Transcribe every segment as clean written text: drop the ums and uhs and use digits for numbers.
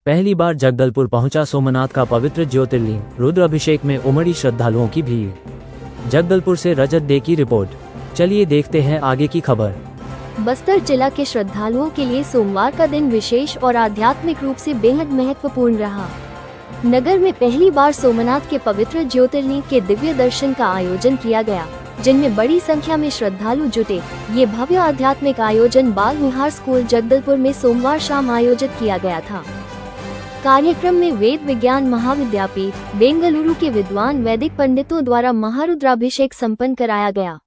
पहली बार जगदलपुर पहुंचा सोमनाथ का पवित्र ज्योतिर्लिंग, रुद्राभिषेक में उमड़ी श्रद्धालुओं की भीड़। जगदलपुर से रजत डे की रिपोर्ट। चलिए देखते हैं आगे की खबर। बस्तर जिला के श्रद्धालुओं के लिए सोमवार का दिन विशेष और आध्यात्मिक रूप से बेहद महत्वपूर्ण रहा। नगर में पहली बार सोमनाथ के पवित्र ज्योतिर्लिंग के दिव्य दर्शन का आयोजन किया गया, जिनमें बड़ी संख्या में श्रद्धालु जुटे। ये भव्य आध्यात्मिक आयोजन बाल विहार स्कूल जगदलपुर में सोमवार शाम आयोजित किया गया था। कार्यक्रम में वेद विज्ञान महाविद्यापीठ बेंगलुरु के विद्वान वैदिक पंडितों द्वारा महारुद्राभिषेक संपन्न कराया गया।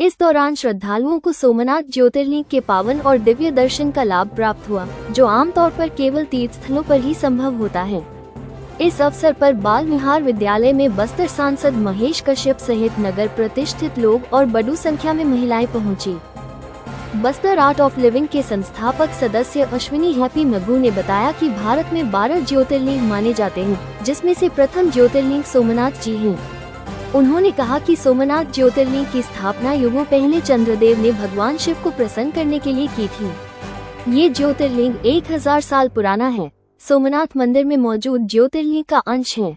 इस दौरान श्रद्धालुओं को सोमनाथ ज्योतिर्लिंग के पावन और दिव्य दर्शन का लाभ प्राप्त हुआ, जो आमतौर पर केवल तीर्थ स्थलों पर ही संभव होता है। इस अवसर पर बाल विहार विद्यालय में बस्तर सांसद महेश कश्यप सहित नगर प्रतिष्ठित लोग और बड़ी संख्या में महिलाएं पहुंची। बस्तर आर्ट ऑफ लिविंग के संस्थापक सदस्य अश्विनी हैप्पी मग्गू ने बताया कि भारत में 12 ज्योतिर्लिंग माने जाते हैं, जिसमें से प्रथम ज्योतिर्लिंग सोमनाथ जी हैं। उन्होंने कहा कि सोमनाथ ज्योतिर्लिंग की स्थापना युगों पहले चंद्रदेव ने भगवान शिव को प्रसन्न करने के लिए की थी। ये ज्योतिर्लिंग 1000 साल पुराना है। सोमनाथ मंदिर में मौजूद ज्योतिर्लिंग का अंश है।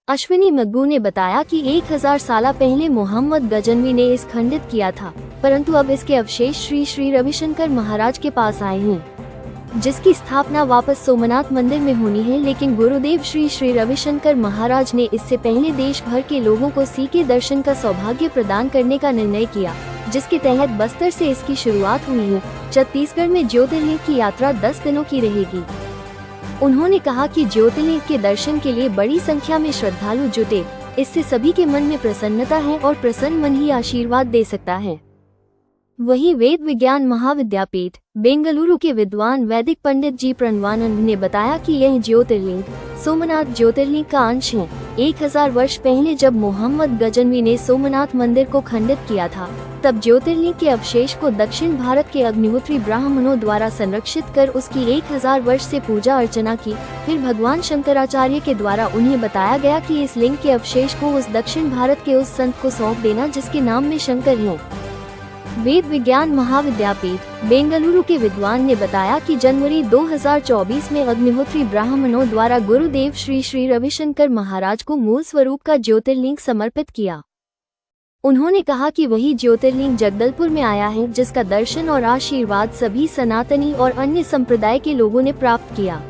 अश्विनी मग्गू ने बताया कि 1000 साल पहले मोहम्मद गजनवी ने इस खंडित किया था, परंतु अब इसके अवशेष श्री श्री रविशंकर महाराज के पास आए हैं, जिसकी स्थापना वापस सोमनाथ मंदिर में होनी है। लेकिन गुरुदेव श्री श्री रविशंकर महाराज ने इससे पहले देश भर के लोगों को सीके दर्शन का सौभाग्य प्रदान करने का निर्णय किया, जिसके तहत बस्तर से इसकी शुरुआत हुई है। छत्तीसगढ़ में ज्योतिर्लिंग की यात्रा 10 दिनों की रहेगी। उन्होंने कहा कि ज्योतिर्लिंग के दर्शन के लिए बड़ी संख्या में श्रद्धालु जुटे, इससे सभी के मन में प्रसन्नता है और प्रसन्न मन ही आशीर्वाद दे सकता है। वहीं वेद विज्ञान महाविद्यापीठ बेंगलुरु के विद्वान वैदिक पंडित जी प्रणवानंद ने बताया कि यह ज्योतिर्लिंग सोमनाथ ज्योतिर्लिंग का अंश है। 1000 वर्ष पहले जब मोहम्मद गजनवी ने सोमनाथ मंदिर को खंडित किया था, तब ज्योतिर्लिंग के अवशेष को दक्षिण भारत के अग्निहोत्री ब्राह्मणों द्वारा संरक्षित कर उसकी 1000 वर्ष से पूजा अर्चना की। फिर भगवान शंकराचार्य के द्वारा उन्हें बताया गया कि इस लिंग के अवशेष को उस दक्षिण भारत के उस संत को सौंप देना जिसके नाम में शंकर है। वेद विज्ञान महाविद्यापीठ बेंगलुरु के विद्वान ने बताया कि जनवरी 2024 में अग्निहोत्री ब्राह्मणों द्वारा गुरुदेव श्री श्री रविशंकर महाराज को मूल स्वरूप का ज्योतिर्लिंग समर्पित किया। उन्होंने कहा कि वही ज्योतिर्लिंग जगदलपुर में आया है, जिसका दर्शन और आशीर्वाद सभी सनातनी और अन्य संप्रदाय के लोगों ने प्राप्त किया।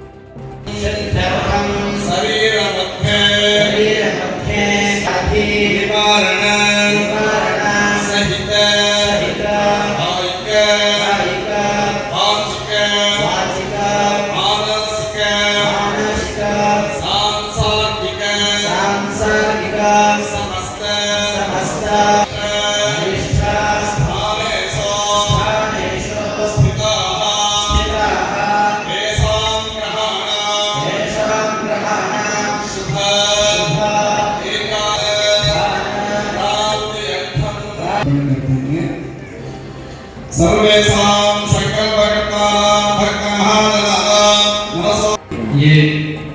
ये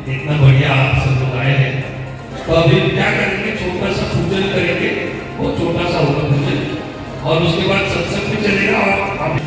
इतना बढ़िया आप सब लोग आए हैं, तो अभी क्या करेंगे, छोटा सा पूजन करेंगे, वो छोटा सा होगा पूजन, और उसके बाद सत्संग भी चलेगा। और आप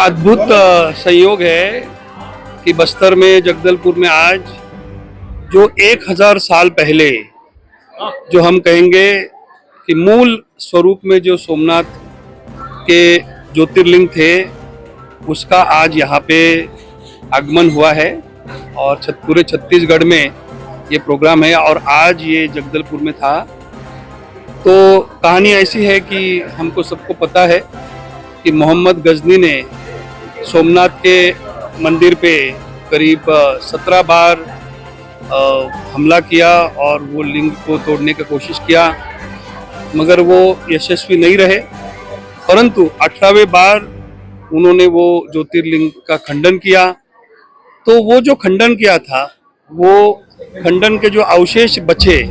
अद्भुत संयोग है कि बस्तर में, जगदलपुर में आज जो 1000 साल पहले जो हम कहेंगे कि मूल स्वरूप में जो सोमनाथ के ज्योतिर्लिंग थे, उसका आज यहाँ पे आगमन हुआ है और पूरे छत्तीसगढ़ में ये प्रोग्राम है और आज ये जगदलपुर में था। तो कहानी ऐसी है कि हमको सबको पता है कि मोहम्मद गजनी ने सोमनाथ के मंदिर पे करीब 17 बार हमला किया और वो लिंग को तोड़ने की कोशिश किया, मगर वो यशस्वी नहीं रहे। परंतु 18वें बार उन्होंने वो ज्योतिर्लिंग का खंडन किया। तो वो जो खंडन किया था, वो खंडन के जो अवशेष बचे,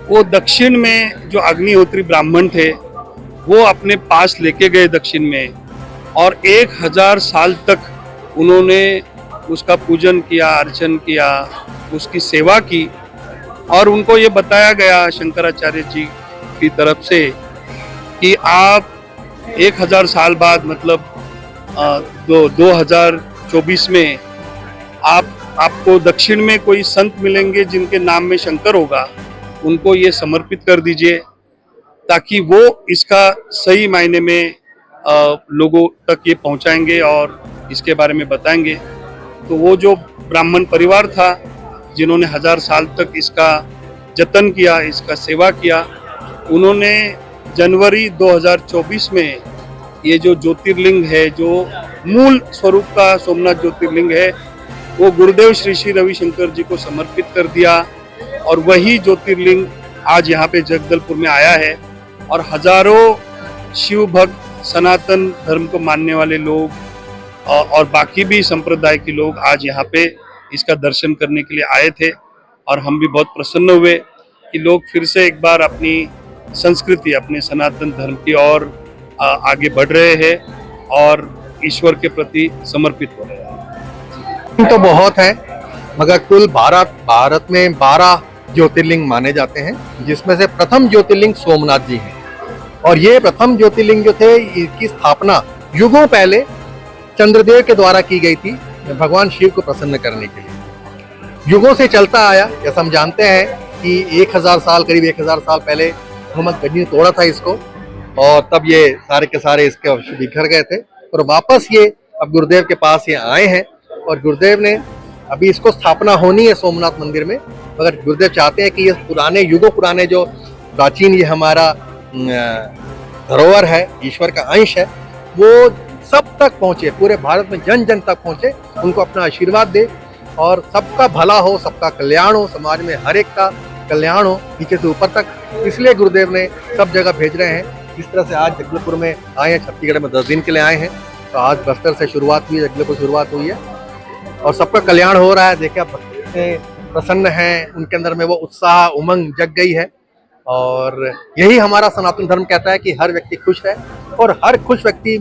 वो दक्षिण में जो अग्निहोत्री ब्राह्मण थे वो अपने पास लेके गए दक्षिण में, और 1000 साल तक उन्होंने उसका पूजन किया, अर्चन किया, उसकी सेवा की। और उनको ये बताया गया शंकराचार्य जी की तरफ से कि आप 1000 साल बाद, मतलब 2024 में आपको दक्षिण में कोई संत मिलेंगे जिनके नाम में शंकर होगा, उनको ये समर्पित कर दीजिए, ताकि वो इसका सही मायने में लोगों तक ये पहुंचाएंगे और इसके बारे में बताएंगे। तो वो जो ब्राह्मण परिवार था जिन्होंने 1000 साल तक इसका जतन किया, इसका सेवा किया, उन्होंने जनवरी 2024 में ये जो ज्योतिर्लिंग है, जो मूल स्वरूप का सोमनाथ ज्योतिर्लिंग है, वो गुरुदेव श्री श्री रविशंकर जी को समर्पित कर दिया। और वही ज्योतिर्लिंग आज यहाँ पे जगदलपुर में आया है और हजारों शिव भक्त, सनातन धर्म को मानने वाले लोग और बाकी भी संप्रदाय के लोग आज यहाँ पे इसका दर्शन करने के लिए आए थे। और हम भी बहुत प्रसन्न हुए कि लोग फिर से एक बार अपनी संस्कृति, अपने सनातन धर्म की ओर आगे बढ़ रहे हैं और ईश्वर के प्रति समर्पित हो रहे हैं। तो बहुत है, मगर कुल भारत में 12 ज्योतिर्लिंग माने जाते हैं, जिसमें से प्रथम ज्योतिर्लिंग सोमनाथ जी हैं। और ये प्रथम ज्योतिर्लिंग जो थे, इसकी स्थापना युगों पहले चंद्रदेव के द्वारा की गई थी, भगवान शिव को प्रसन्न करने के लिए। युगों से चलता आया, जैसा हम जानते हैं कि 1000 साल, करीब 1000 साल पहले मोहम्मद गजनी ने तोड़ा था इसको, और तब ये सारे के सारे इसके अवशेष बिखर गए थे। और वापस ये अब गुरुदेव के पास ये आए हैं और गुरुदेव ने अभी इसको स्थापना होनी है सोमनाथ मंदिर में, मगर गुरुदेव चाहते हैं कि ये पुराने युगों पुराने जो प्राचीन ये हमारा धरोहर है, ईश्वर का अंश है, वो सब तक पहुंचे, पूरे भारत में जन जन तक पहुंचे, उनको अपना आशीर्वाद दे और सबका भला हो, सबका कल्याण हो, समाज में हर एक का कल्याण हो, नीचे से ऊपर तक। इसलिए गुरुदेव ने सब जगह भेज रहे हैं। इस तरह से आज जगदलपुर में आए हैं, छत्तीसगढ़ में 10 दिन के लिए आए हैं। तो आज बस्तर से शुरुआत हुई है, जगदलपुर शुरुआत हुई है और सबका कल्याण हो रहा है। देखिए आप प्रसन्न हैं, उनके अंदर में वो उत्साह, उमंग जग गई है। और यही हमारा सनातन धर्म कहता है कि हर व्यक्ति खुश है, और हर खुश व्यक्ति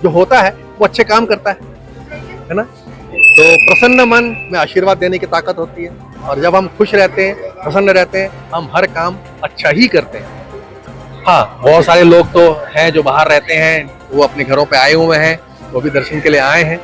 जो होता है वो अच्छे काम करता है ना। तो प्रसन्न मन में आशीर्वाद देने की ताकत होती है, और जब हम खुश रहते हैं, प्रसन्न रहते हैं, हम हर काम अच्छा ही करते हैं। हाँ, बहुत सारे लोग तो हैं जो बाहर रहते हैं, वो अपने घरों पे आए हुए हैं, वो भी दर्शन के लिए आए हैं।